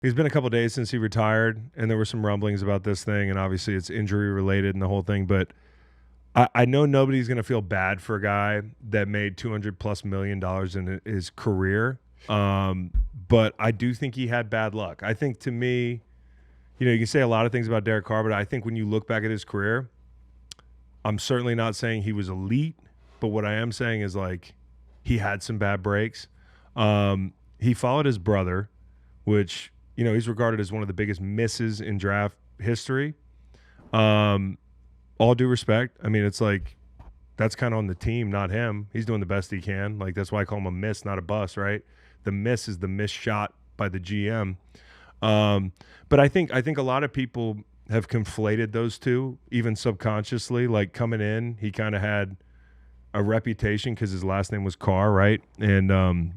It's been a couple of days since he retired, and there were some rumblings about this thing, and obviously it's injury related and the whole thing. But I know nobody's going to feel bad for a guy that made $200+ million in his career. But I do think he had bad luck. I think, to me, you can say a lot of things about Derek Carr, but I think when you look back at his career, I'm certainly not saying he was elite, but what I am saying is, like, he had some bad breaks. He followed his brother, which, he's regarded as one of the biggest misses in draft history. All due respect. I mean, it's like, that's kind of on the team, not him. He's doing the best he can. Like, that's why I call him a miss, not a bust, right? The miss is the missed shot by the GM. But I think a lot of people have conflated those two, even subconsciously. Like, coming in, he kind of had a reputation because his last name was Carr, right? And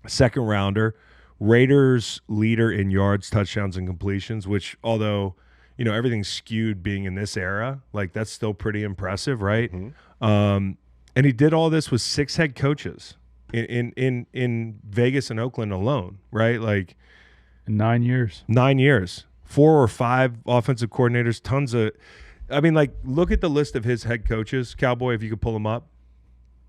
second rounder, Raiders leader in yards, touchdowns, and completions, which, although, everything's skewed being in this era, like, that's still pretty impressive, right? Mm-hmm. And he did all this with 6 head coaches in Vegas and Oakland alone, right? Like, in 9 years. 9 years. 4 or 5 offensive coordinators, tons of – I mean, like, look at the list of his head coaches, Cowboy, if you could pull them up.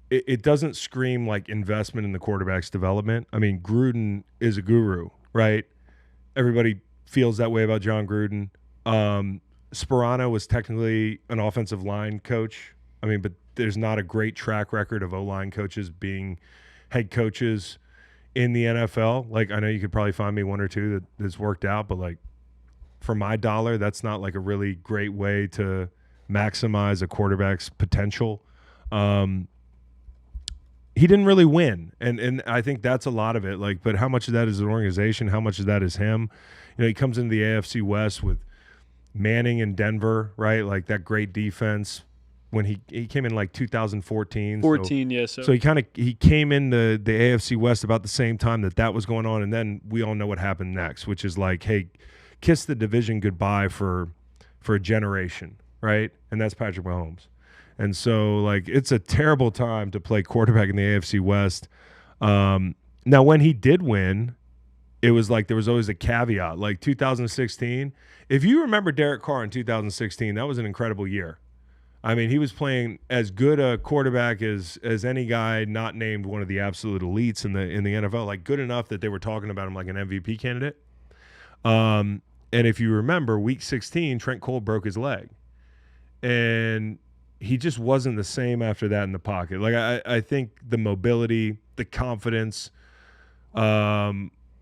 It doesn't scream like investment in the quarterback's development. I mean, Gruden is a guru, right? Everybody feels that way about John Gruden. Sparano was technically an offensive line coach. I mean, but there's not a great track record of O-line coaches being head coaches in the NFL. Like, I know you could probably find me 1 or 2 that's worked out, but, like, for my dollar, that's not like a really great way to maximize a quarterback's potential. He didn't really win, and I think that's a lot of it. Like, but how much of that is an organization? How much of that is him? He comes into the AFC West with Manning in Denver, right? Like, that great defense when he came in like 2014. So he came into the AFC West about the same time that was going on, and then we all know what happened next, which is like, hey, kiss the division goodbye for a generation, right? And that's Patrick Mahomes. And so, like, it's a terrible time to play quarterback in the AFC West. Now, when he did win, it was like there was always a caveat. Like 2016, if you remember Derek Carr in 2016, that was an incredible year. I mean, he was playing as good a quarterback as any guy not named one of the absolute elites in the NFL. Like, good enough that they were talking about him like an MVP candidate. And if you remember, Week 16, Trent Cole broke his leg, and he just wasn't the same after that in the pocket. Like, I think the mobility, the confidence was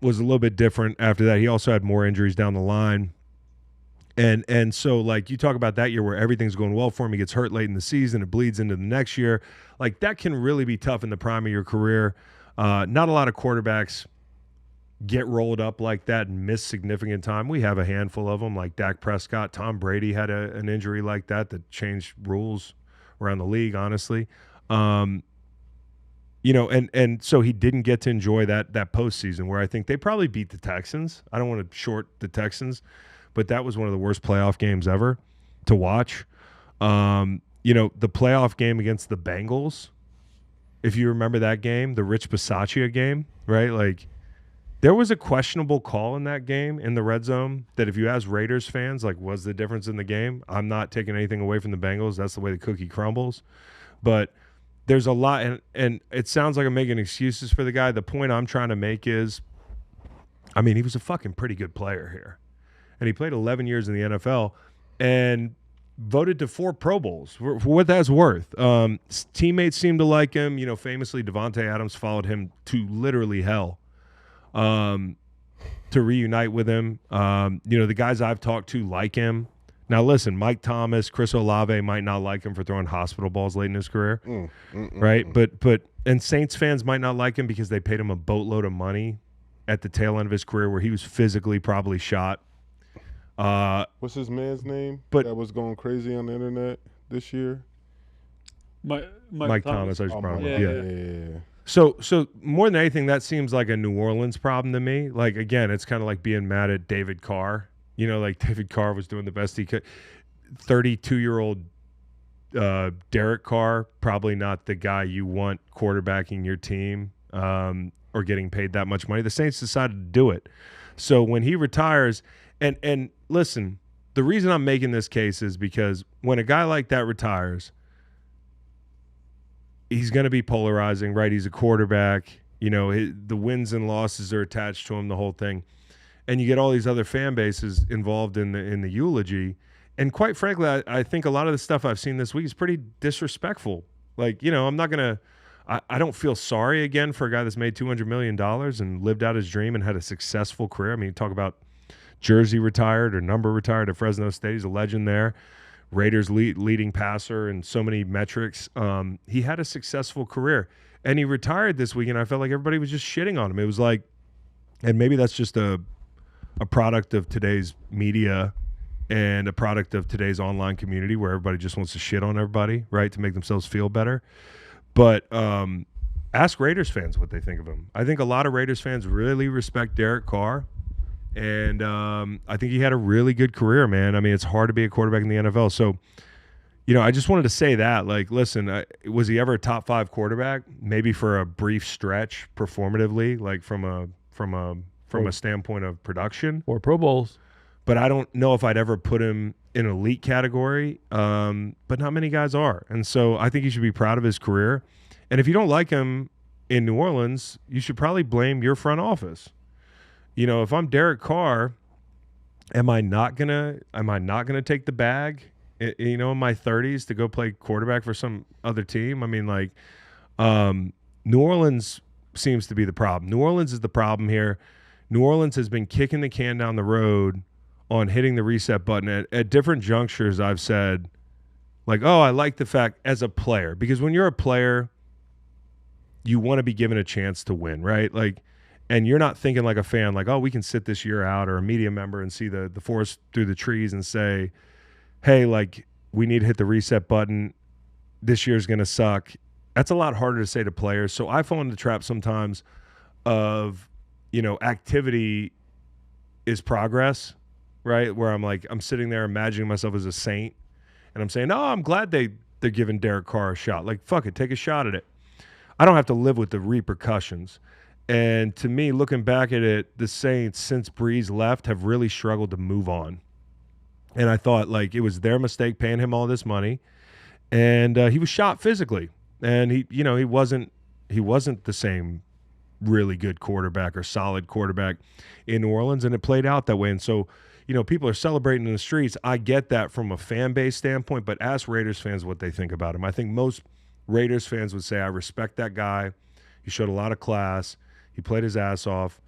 a little bit different after that. He also had more injuries down the line. And so, like, you talk about that year where everything's going well for him. He gets hurt late in the season. It bleeds into the next year. Like, that can really be tough in the prime of your career. Not a lot of quarterbacks get rolled up like that and miss significant time. We have a handful of them, like Dak Prescott. Tom Brady had an injury like that changed rules around the league, honestly. And so he didn't get to enjoy that postseason where I think they probably beat the Texans. I don't want to short the Texans, but that was one of the worst playoff games ever to watch. The playoff game against the Bengals, if you remember that game, the Rich Bisaccia game, right? Like, there was a questionable call in that game in the red zone that if you ask Raiders fans, like, was the difference in the game? I'm not taking anything away from the Bengals. That's the way the cookie crumbles. But there's a lot, and it sounds like I'm making excuses for the guy. The point I'm trying to make is, I mean, he was a fucking pretty good player here. And he played 11 years in the NFL and voted to 4 Pro Bowls for what that's worth. Teammates seemed to like him. Famously, Davante Adams followed him to literally hell. To reunite with him. The guys I've talked to like him. Now, listen, Mike Thomas, Chris Olave might not like him for throwing hospital balls late in his career, right? But Saints fans might not like him because they paid him a boatload of money at the tail end of his career where he was physically probably shot. What's his man's name that was going crazy on the internet this year? Mike Thomas. Yeah. So more than anything, that seems like a New Orleans problem to me. Like, again, it's kind of like being mad at David Carr. Like David Carr was doing the best he could. 32-year-old Derek Carr, probably not the guy you want quarterbacking your team or getting paid that much money. The Saints decided to do it. So when he retires, and listen, the reason I'm making this case is because when a guy like that retires, he's going to be polarizing, right? He's a quarterback. The wins and losses are attached to him, the whole thing. And you get all these other fan bases involved in the eulogy. And quite frankly, I think a lot of the stuff I've seen this week is pretty disrespectful. Like, I'm not going to – I don't feel sorry again for a guy that's made $200 million and lived out his dream and had a successful career. I mean, talk about jersey retired or number retired at Fresno State. He's a legend there. Raiders leading passer and so many metrics. He had a successful career. And he retired this week, and I felt like everybody was just shitting on him. It was like – and maybe that's just a product of today's media and a product of today's online community where everybody just wants to shit on everybody, right, to make themselves feel better. But ask Raiders fans what they think of him. I think a lot of Raiders fans really respect Derek Carr, and I think he had a really good career, man. I mean, it's hard to be a quarterback in the NFL. So, I just wanted to say that. Like, listen, was he ever a top 5 quarterback? Maybe for a brief stretch, performatively, like from a standpoint of production. Or Pro Bowls. But I don't know if I'd ever put him in an elite category, but not many guys are. And so I think he should be proud of his career. And if you don't like him in New Orleans, you should probably blame your front office. If I'm Derek Carr, am I not gonna take the bag, in my 30s to go play quarterback for some other team? I mean, like, New Orleans seems to be the problem. New Orleans is the problem here. New Orleans has been kicking the can down the road on hitting the reset button. At different junctures, I've said, like, oh, I like the fact as a player. Because when you're a player, you want to be given a chance to win, right? Like, and you're not thinking like a fan, like, oh, we can sit this year out, or a media member and see the forest through the trees and say, hey, like, we need to hit the reset button. This year's going to suck. That's a lot harder to say to players. So I fall into the trap sometimes of, activity is progress, right? Where I'm sitting there imagining myself as a saint, and I'm saying, oh, I'm glad they're giving Derek Carr a shot. Like, fuck it, take a shot at it. I don't have to live with the repercussions. And to me, looking back at it, the Saints, since Breeze left, have really struggled to move on. And I thought, like, it was their mistake paying him all this money, and he was shot physically, and he wasn't the same really good quarterback or solid quarterback in New Orleans, and it played out that way. And so, people are celebrating in the streets. I get that from a fan base standpoint, but ask Raiders fans what they think about him. I think most Raiders fans would say, I respect that guy. He showed a lot of class. He played his ass off,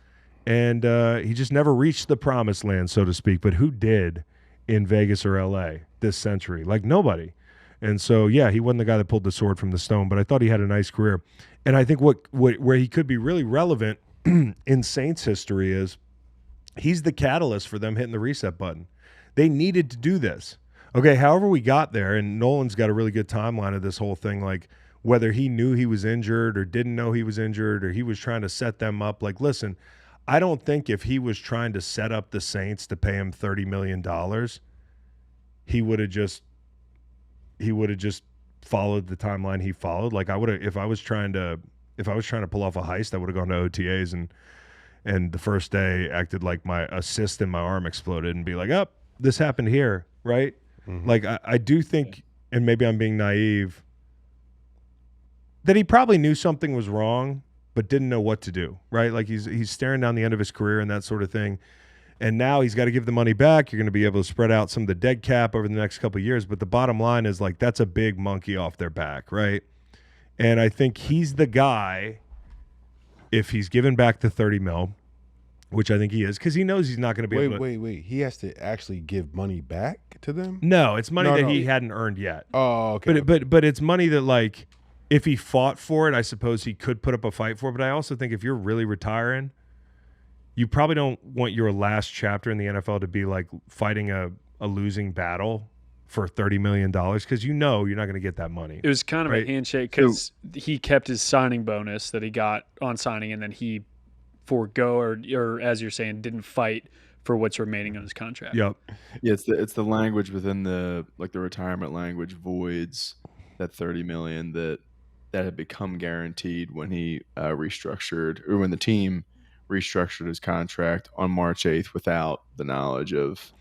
and he just never reached the promised land, so to speak. But who did in Vegas or LA this century? Like, nobody. And so, yeah, he wasn't the guy that pulled the sword from the stone, but I thought he had a nice career. And I think where he could be really relevant in Saints history is he's the catalyst for them hitting the reset button. They needed to do this. Okay, however we got there, and Nolan's got a really good timeline of this whole thing, like whether he knew he was injured or didn't know he was injured, or he was trying to set them up. Like, listen, I don't think if he was trying to set up the Saints to pay him $30 million, he would have just followed the timeline he followed. Like, I would have, if I was trying to pull off a heist, I would have gone to OTAs and the first day acted like my assist in my arm exploded and be like, oh, this happened here, right? Mm-hmm. Like, I do think, and maybe I'm being naive, that he probably knew something was wrong but didn't know what to do, right? Like, he's staring down the end of his career and that sort of thing. And now he's got to give the money back. You're going to be able to spread out some of the dead cap over the next couple of years. But the bottom line is, like, that's a big monkey off their back, right? And I think he's the guy, if he's given back the $30 million, which I think he is, because he knows he's not going to be able to. Wait. He has to actually give money back to them? No, it's money that he hadn't earned yet. Oh, okay. But it's money that, like, if he fought for it, I suppose he could put up a fight for it. But I also think if you're really retiring, you probably don't want your last chapter in the NFL to be like fighting a losing battle for $30 million, because you're not going to get that money. It was kind of a handshake because he kept his signing bonus that he got on signing, and then he forego or as you're saying, didn't fight for what's remaining on his contract. Yep. Yeah, it's the language within the retirement language voids that $30 million that had become guaranteed when he restructured, or when the team restructured his contract on March 8th without the knowledge of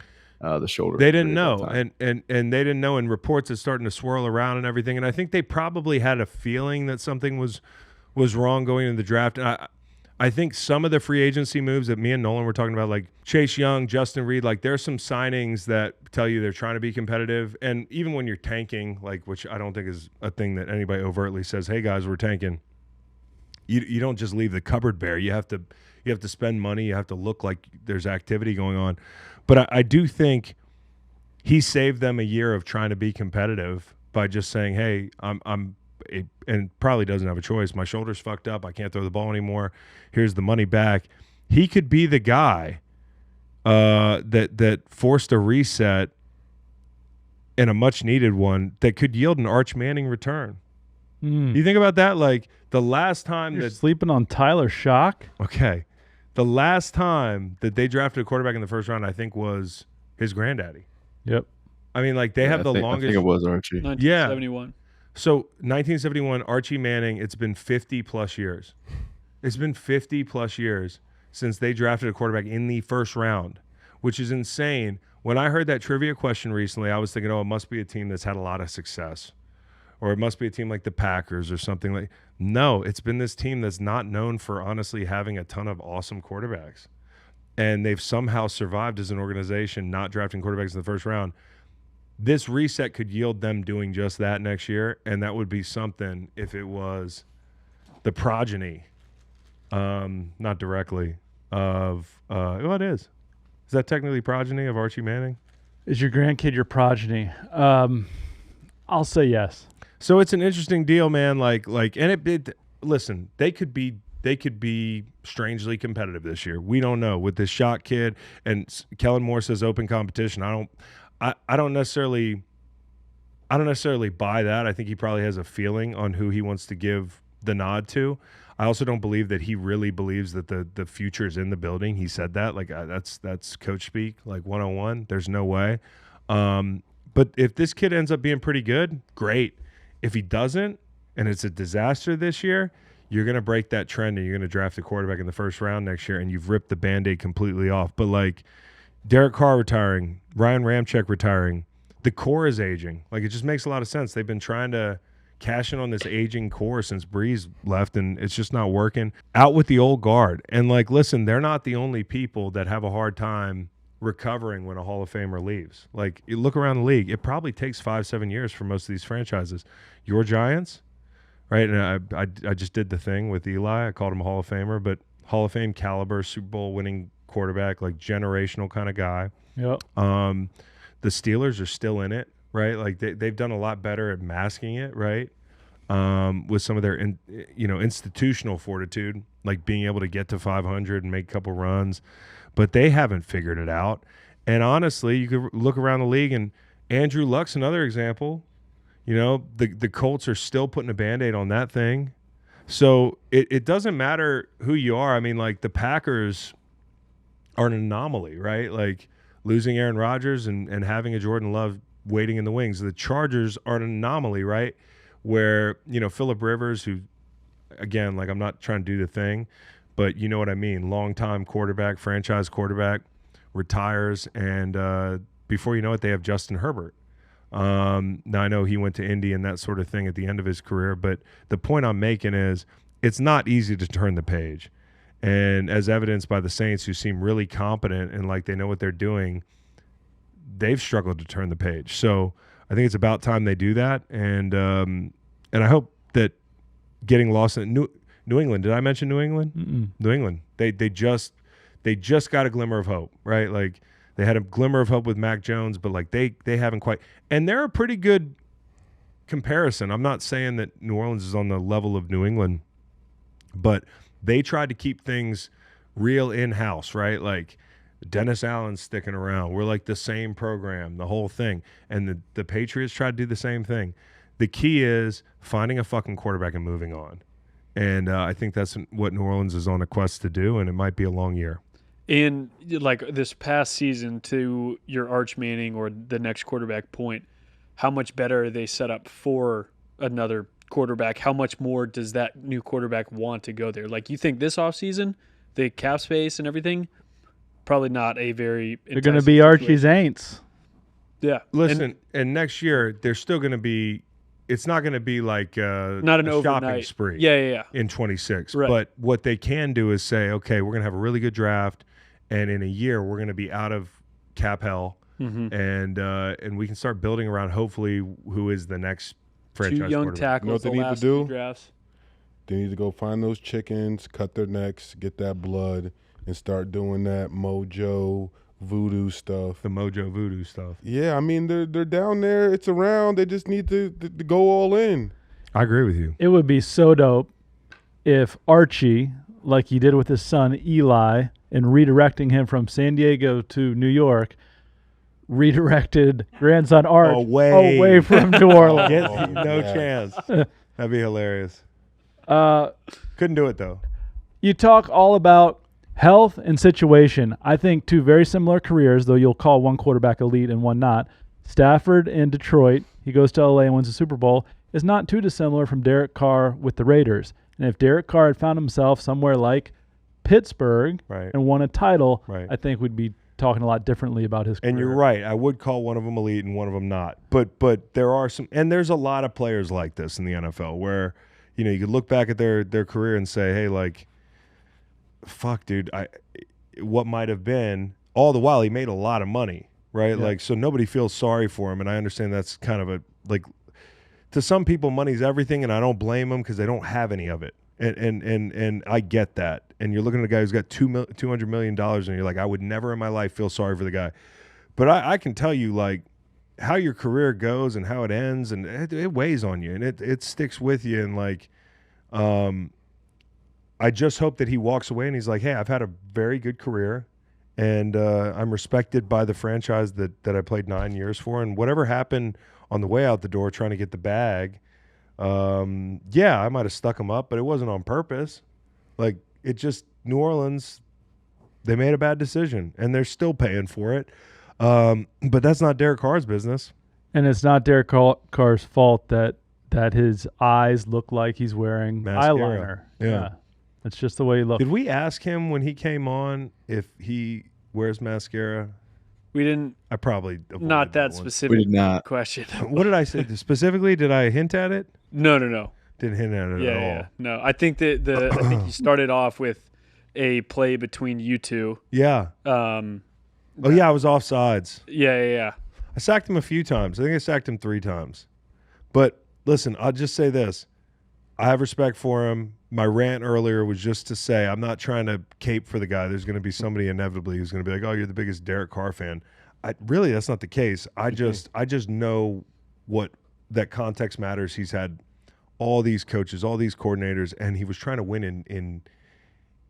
the shoulder. They didn't know, and they didn't know, and reports are starting to swirl around and everything. And I think they probably had a feeling that something was wrong going into the draft. And I think some of the free agency moves that me and Nolan were talking about, like Chase Young, Justin Reed, like there's some signings that tell you they're trying to be competitive. And even when you're tanking, like, which I don't think is a thing that anybody overtly says, hey guys, we're tanking. You don't just leave the cupboard bare. You have to spend money. You have to look like there's activity going on. But I do think he saved them a year of trying to be competitive by just saying, hey, and probably doesn't have a choice. My shoulder's fucked up. I can't throw the ball anymore. Here's the money back. He could be the guy that forced a reset and a much-needed one that could yield an Arch Manning return. You think about that? Like the last time You're sleeping on Tyler Shock? Okay. The last time that they drafted a quarterback in the first round, I think, was his granddaddy. Yep. I mean, like they have the longest. I think it was Archie. 1971. Yeah. So 1971, Archie Manning. It's been 50+ years. It's been 50+ years since they drafted a quarterback in the first round, which is insane. When I heard that trivia question recently, I was thinking, oh, it must be a team that's had a lot of success, or it must be a team like the Packers or something like. No, it's been this team that's not known for honestly having a ton of awesome quarterbacks. And they've somehow survived as an organization, not drafting quarterbacks in the first round. This reset could yield them doing just that next year, and that would be something if it was the progeny, not directly, of well, it is. Is that technically progeny of Archie Manning? Is your grandkid your progeny? I'll say yes. So it's an interesting deal, man. Like, and it listen, they could be strangely competitive this year. We don't know with this Shock kid, and Kellen Moore says open competition. I don't necessarily buy that. I think he probably has a feeling on who he wants to give the nod to. I also don't believe that he really believes that the future is in the building. He said that, like that's coach speak, like 101. There's no way. But if this kid ends up being pretty good, great. If he doesn't, and it's a disaster this year, you're going to break that trend and you're going to draft a quarterback in the first round next year, and you've ripped the Band-Aid completely off. But, like, Derek Carr retiring, Ryan Ramczyk retiring, the core is aging. Like, it just makes a lot of sense. They've been trying to cash in on this aging core since Breeze left, and it's just not working. Out with the old guard. And, like, listen, they're not the only people that have a hard time recovering when a Hall of Famer leaves. Like, you look around the league, it probably takes 5-7 years for most of these franchises. Your Giants, right? And I just did the thing with Eli. I called him a Hall of Famer, but Hall of Fame caliber, Super Bowl winning quarterback, like generational kind of guy. Yep. The Steelers are still in it, right? Like they've done a lot better at masking it, right? With some of their institutional fortitude, like being able to get to 500 and make a couple runs. But they haven't figured it out. And honestly, you could look around the league, and Andrew Luck's another example. You know, the Colts are still putting a Band-Aid on that thing. So it doesn't matter who you are. I mean, like the Packers are an anomaly, right? Like losing Aaron Rodgers and having a Jordan Love waiting in the wings. The Chargers are an anomaly, right? Where, Phillip Rivers, who, again, like I'm not trying to do the thing, but you know what I mean. Long-time quarterback, franchise quarterback, retires, and before you know it, they have Justin Herbert. Now, I know he went to Indy and that sort of thing at the end of his career, but the point I'm making is it's not easy to turn the page. And as evidenced by the Saints, who seem really competent and like they know what they're doing, they've struggled to turn the page. So I think it's about time they do that. And I hope that getting lost in New England. Did I mention New England? Mm-mm. New England. They just got a glimmer of hope, right? Like they had a glimmer of hope with Mac Jones, but like they haven't quite. And they're a pretty good comparison. I'm not saying that New Orleans is on the level of New England, but they tried to keep things real in-house, right? Like Dennis Allen's sticking around. We're like the same program, the whole thing. And the Patriots tried to do the same thing. The key is finding a fucking quarterback and moving on. And I think that's what New Orleans is on a quest to do, and it might be a long year. And like this past season, to your Arch Manning or the next quarterback point, how much better are they set up for another quarterback? How much more does that new quarterback want to go there? Like, you think this offseason the cap space and everything, probably not a very. They're going to be Archie's Aints. Yeah. Listen, and next year they're still going to be. It's not going to be like not an a shopping overnight spree. Yeah. In 26, right. But what they can do is say, okay, we're going to have a really good draft, and in a year we're going to be out of cap hell, and we can start building around hopefully who is the next franchise. 2 young tackles. You know what they need to do? Drafts. They need to go find those chickens, cut their necks, get that blood, and start doing that mojo voodoo stuff. The mojo voodoo stuff. Yeah, I mean they're down there. It's around. They just need to go all in. I agree with you. It would be so dope if Archie, like he did with his son Eli, and redirecting him from San Diego to New York, redirected grandson Arch away from New Orleans. No chance. That'd be hilarious. Couldn't do it though. You talk all about health and situation. I think 2 very similar careers, though you'll call one quarterback elite and one not. Stafford in Detroit, he goes to LA and wins the Super Bowl, is not too dissimilar from Derek Carr with the Raiders. And if Derek Carr had found himself somewhere like Pittsburgh and won a title, I think we'd be talking a lot differently about his career. And you're right. I would call one of them elite and one of them not. But there are some, and there's a lot of players like this in the NFL where, you could look back at their career and say, hey, like, fuck, dude, what might have been, all the while he made a lot of money, right? Yeah. Like, so nobody feels sorry for him, and I understand that's kind of to some people, money's everything, and I don't blame them because they don't have any of it, and I get that. And you're looking at a guy who's got $200 million, and you're like, I would never in my life feel sorry for the guy. But I can tell you, like, how your career goes and how it ends, and it weighs on you, and it sticks with you, and like, I just hope that he walks away and he's like, hey, I've had a very good career, and I'm respected by the franchise that I played 9 years for, and whatever happened on the way out the door trying to get the bag, I might have stuck him up, but it wasn't on purpose. Like, it just, New Orleans, they made a bad decision, and they're still paying for it. But that's not Derek Carr's business. And it's not Derek Carr's fault that his eyes look like he's wearing mascara. Eyeliner. Yeah. It's just the way he looks. Did we ask him when he came on if he wears mascara? We didn't. I probably not that specific. We did not. Question. What did I say specifically? Did I hint at it? No. Didn't hint at it at all. Yeah. No, I think that I think he started off with a play between you two. Yeah. I was offsides. Yeah. I sacked him a few times. I think I sacked him 3 times. But listen, I'll just say this. I have respect for him. My rant earlier was just to say I'm not trying to cape for the guy. There's going to be somebody inevitably who's going to be like, oh, you're the biggest Derek Carr fan. Really, that's not the case. I just know what that context matters. He's had all these coaches, all these coordinators, and he was trying to win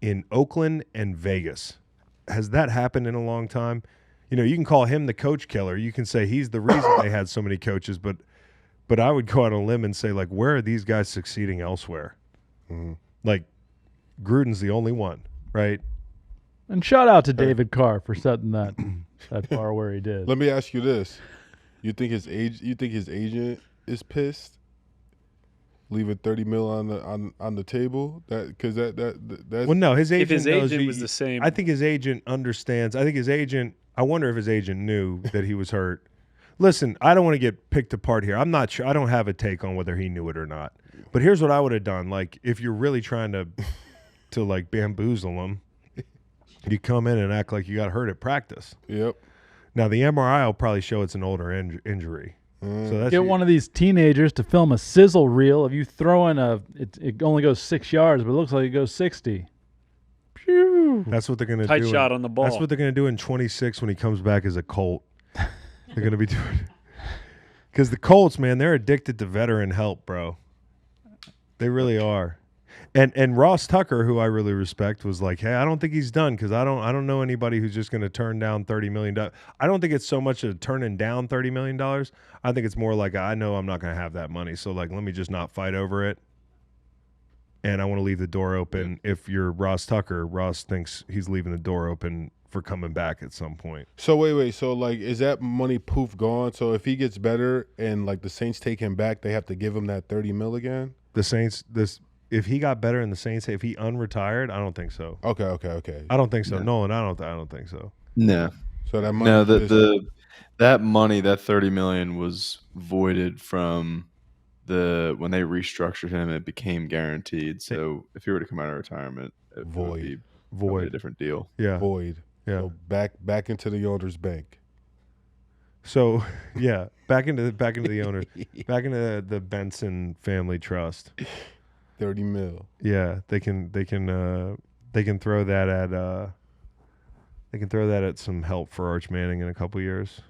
in Oakland and Vegas. Has that happened in a long time? You can call him the coach killer. You can say he's the reason they had so many coaches, but I would go out on a limb and say, like, where are these guys succeeding elsewhere? Mm-hmm. Like, Gruden's the only one, right? And shout out to David Carr for setting that bar where he did. Let me ask you this: You think his agent is pissed, leaving $30 million on the table? That's well, no, his agent. If his agent was the same, I think his agent understands. I think his agent. I wonder if his agent knew that he was hurt. Listen, I don't want to get picked apart here. I'm not sure. I don't have a take on whether he knew it or not. But here's what I would have done. Like, if you're really trying to like bamboozle him, you come in and act like you got hurt at practice. Yep. Now the MRI will probably show it's an older injury. So that's Get one of these teenagers to film a sizzle reel of you throwing it only goes 6 yards, but it looks like it goes 60. Pew. That's what they're going to do. Tight shot on the ball. That's what they're going to do in 26 when he comes back as a Colt. They're going to be doing because the Colts, man, they're addicted to veteran help, bro. They really are. And Ross Tucker, who I really respect, was like, hey, I don't think he's done because I don't know anybody who's just going to turn down $30 million. I don't think it's so much of turning down $30 million. I think it's more like I know I'm not going to have that money, so like let me just not fight over it. And I want to leave the door open. If you're Ross Tucker, Ross thinks he's leaving the door open for coming back at some point. So wait. So like, is that money poof gone? So if he gets better and like the Saints take him back, they have to give him that $30 million again? The Saints, if he got better in the Saints, if he unretired, I don't think so. Okay. I don't think so. No. Nolan, I don't think so. No. So that money. No, that money, that $30 million was voided from when they restructured him. It became guaranteed. So if he were to come out of retirement, it would be probably a different deal. Yeah. Void. Yeah. So back into the owner's bank. So yeah, back into the owner, back into the Benson family trust. 30 mil. Yeah, they can throw that at some help for Arch Manning in a couple years.